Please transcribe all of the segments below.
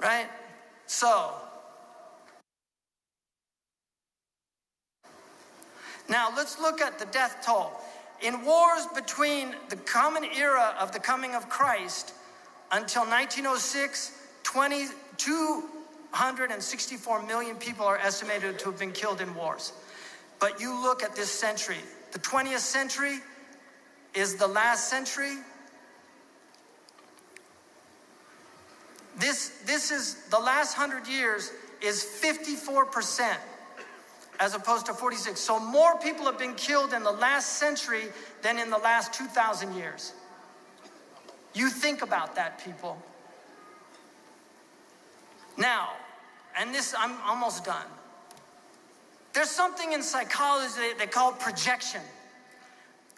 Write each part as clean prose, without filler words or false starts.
right? So, now let's look at the death toll. In wars between the common era of the coming of Christ until 1906, 264 million people are estimated to have been killed in wars. But you look at this century. The 20th century is the last century. This is the last 100 years is 54%. As opposed to 46. So more people have been killed in the last century than in the last 2,000 years. You think about that, people. Now, and this, I'm almost done. There's something in psychology they call projection,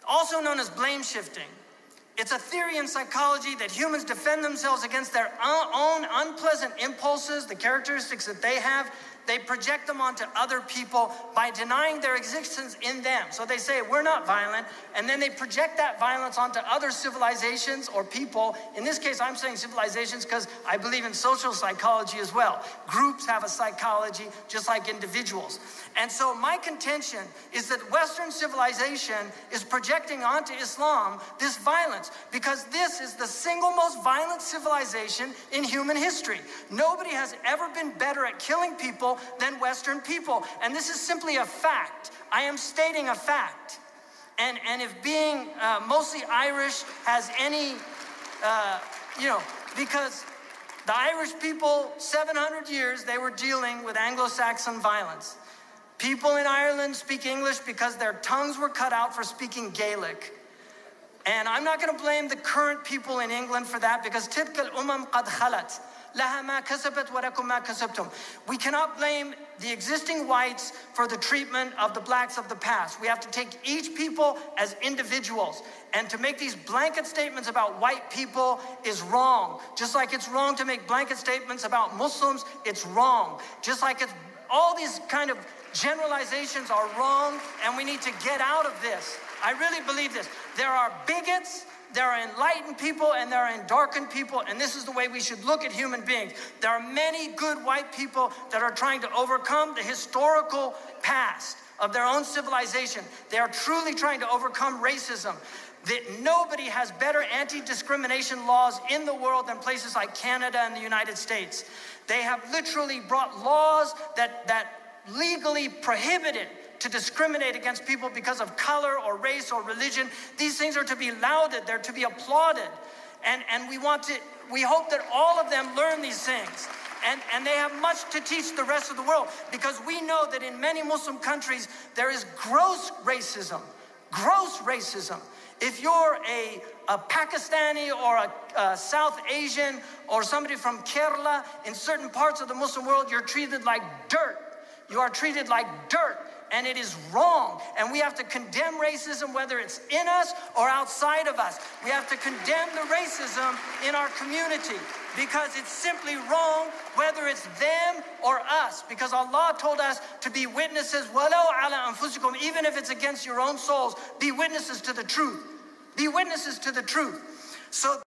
also known as blame shifting. It's a theory in psychology that humans defend themselves against their own unpleasant impulses, the characteristics that they have. They project them onto other people by denying their existence in them. So they say, we're not violent, and then they project that violence onto other civilizations or people. In this case, I'm saying civilizations because I believe in social psychology as well. Groups have a psychology just like individuals. And so my contention is that Western civilization is projecting onto Islam this violence because this is the single most violent civilization in human history. Nobody has ever been better at killing people than Western people. And this is simply a fact. I am stating a fact. And if being mostly Irish has any, because the Irish people, 700 years, they were dealing with Anglo-Saxon violence. People in Ireland speak English because their tongues were cut out for speaking Gaelic. And I'm not going to blame the current people in England for that because تِلْكَ الْأُمَمْ قَدْ خَلَتْ لَهَا مَا كَسَبَتْ وَلَكُمْ مَا كَسَبْتُمْ. We cannot blame the existing whites for the treatment of the blacks of the past. We have to take each people as individuals. And to make these blanket statements about white people is wrong. Just like it's wrong to make blanket statements about Muslims, it's wrong. Just like it's all these kind of generalizations are wrong, and we need to get out of this. I really believe this. There are bigots, there are enlightened people, and there are darkened people, and this is the way we should look at human beings. There are many good white people that are trying to overcome the historical past of their own civilization. They are truly trying to overcome racism. That nobody has better anti-discrimination laws in the world than places like Canada and the United States. They have literally brought laws that legally prohibited to discriminate against people because of color or race or religion. These things are to be lauded, they're to be applauded. And we hope that all of them learn these things. And they have much to teach the rest of the world because we know that in many Muslim countries, there is gross racism. Gross racism. If you're a Pakistani or a South Asian or somebody from Kerala, in certain parts of the Muslim world, you're treated like dirt. You are treated like dirt, and it is wrong. And we have to condemn racism, whether it's in us or outside of us. We have to condemn the racism in our community because it's simply wrong, whether it's them or us. Because Allah told us to be witnesses, وَلَوْ عَلَىٰ أَنفُسِكُمْ, even if it's against your own souls, be witnesses to the truth. Be witnesses to the truth. So